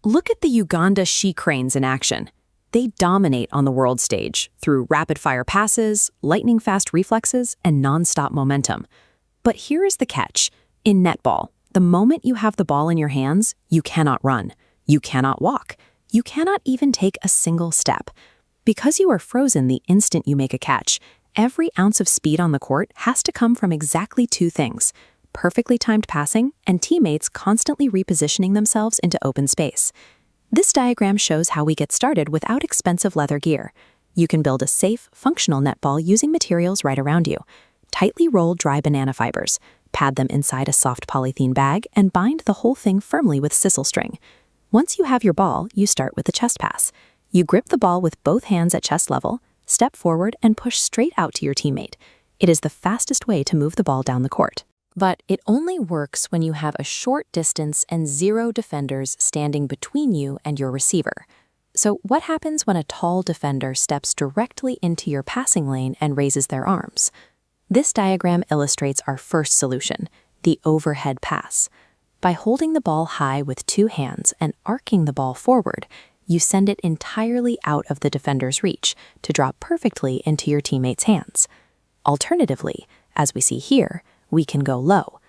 Look at the Uganda she cranes in action. They dominate on the world stage through rapid-fire passes, lightning-fast reflexes, and non-stop momentum. But here is the catch. In netball, the moment you have the ball in your hands, you cannot run. You cannot walk. You cannot even take a single step. Because you are frozen the instant you make a catch, every ounce of speed on the court has to come from exactly two things: perfectly timed passing and teammates constantly repositioning themselves into open space. This diagram shows how we get started without expensive leather gear. You can build a safe, functional netball using materials right around you. Tightly roll dry banana fibers, pad them inside a soft polythene bag, and bind the whole thing firmly with sisal string. Once you have your ball, you start with the chest pass. You grip the ball with both hands at chest level, step forward, and push straight out to your teammate. It is the fastest way to move the ball down the court. But it only works when you have a short distance and zero defenders standing between you and your receiver. So what happens when a tall defender steps directly into your passing lane and raises their arms? This diagram illustrates our first solution, the overhead pass. By holding the ball high with two hands and arcing the ball forward, you send it entirely out of the defender's reach to drop perfectly into your teammate's hands. Alternatively, as we see here, we can go low.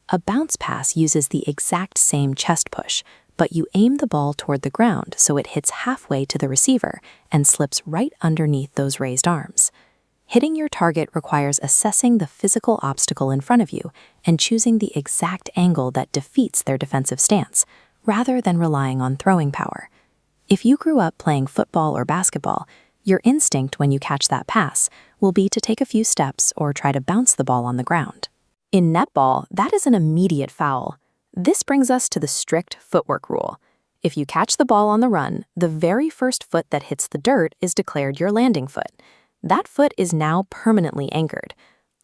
A bounce pass uses the exact same chest push, but you aim the ball toward the ground so it hits halfway to the receiver and slips right underneath those raised arms. Hitting your target requires assessing the physical obstacle in front of you and choosing the exact angle that defeats their defensive stance, rather than relying on throwing power. If you grew up playing football or basketball, your instinct when you catch that pass will be to take a few steps or try to bounce the ball on the ground. In netball, that is an immediate foul. This brings us to the strict footwork rule. If you catch the ball on the run, the very first foot that hits the dirt is declared your landing foot. That foot is now permanently anchored.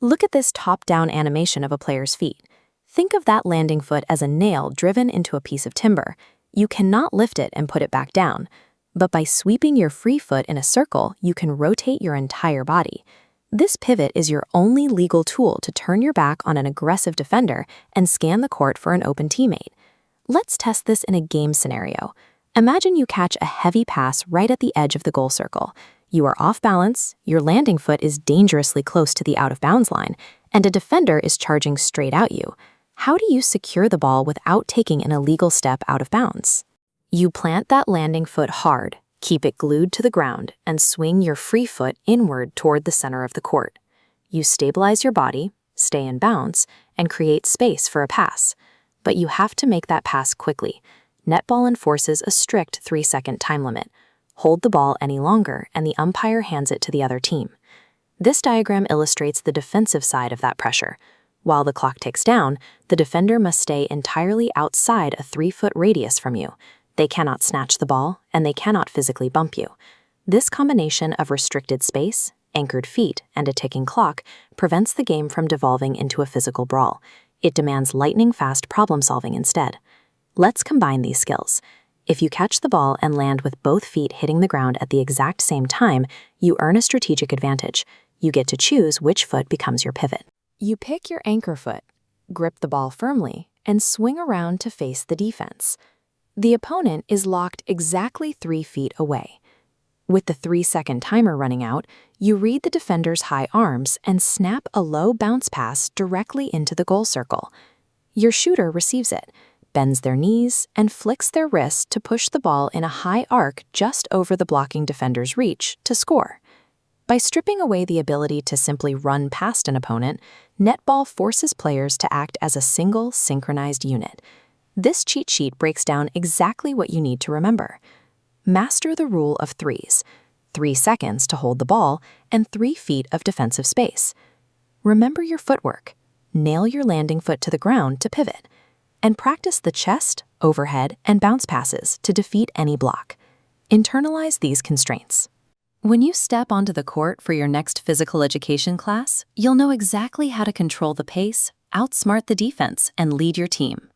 Look at this top-down animation of a player's feet. Think of that landing foot as a nail driven into a piece of timber. You cannot lift it and put it back down. But by sweeping your free foot in a circle, you can rotate your entire body. This pivot is your only legal tool to turn your back on an aggressive defender and scan the court for an open teammate. Let's test this in a game scenario. Imagine you catch a heavy pass right at the edge of the goal circle. You are off balance, your landing foot is dangerously close to the out-of-bounds line, and a defender is charging straight at you. How do you secure the ball without taking an illegal step out of bounds? You plant that landing foot hard, keep it glued to the ground, and swing your free foot inward toward the center of the court. You stabilize your body, stay in bounds, and create space for a pass. But you have to make that pass quickly. Netball enforces a strict 3-second time limit. Hold the ball any longer, and the umpire hands it to the other team. This diagram illustrates the defensive side of that pressure. While the clock ticks down, the defender must stay entirely outside a 3-foot radius from you. They cannot snatch the ball, and they cannot physically bump you. This combination of restricted space, anchored feet, and a ticking clock prevents the game from devolving into a physical brawl. It demands lightning-fast problem-solving instead. Let's combine these skills. If you catch the ball and land with both feet hitting the ground at the exact same time, you earn a strategic advantage. You get to choose which foot becomes your pivot. You pick your anchor foot, grip the ball firmly, and swing around to face the defense. The opponent is locked exactly 3 feet away. With the 3-second timer running out, you read the defender's high arms and snap a low bounce pass directly into the goal circle. Your shooter receives it, bends their knees, and flicks their wrist to push the ball in a high arc just over the blocking defender's reach to score. By stripping away the ability to simply run past an opponent, netball forces players to act as a single, synchronized unit. This cheat sheet breaks down exactly what you need to remember. Master the rule of threes: 3 seconds to hold the ball and 3 feet of defensive space. Remember your footwork. Nail your landing foot to the ground to pivot. And practice the chest, overhead, and bounce passes to defeat any block. Internalize these constraints. When you step onto the court for your next physical education class, you'll know exactly how to control the pace, outsmart the defense, and lead your team.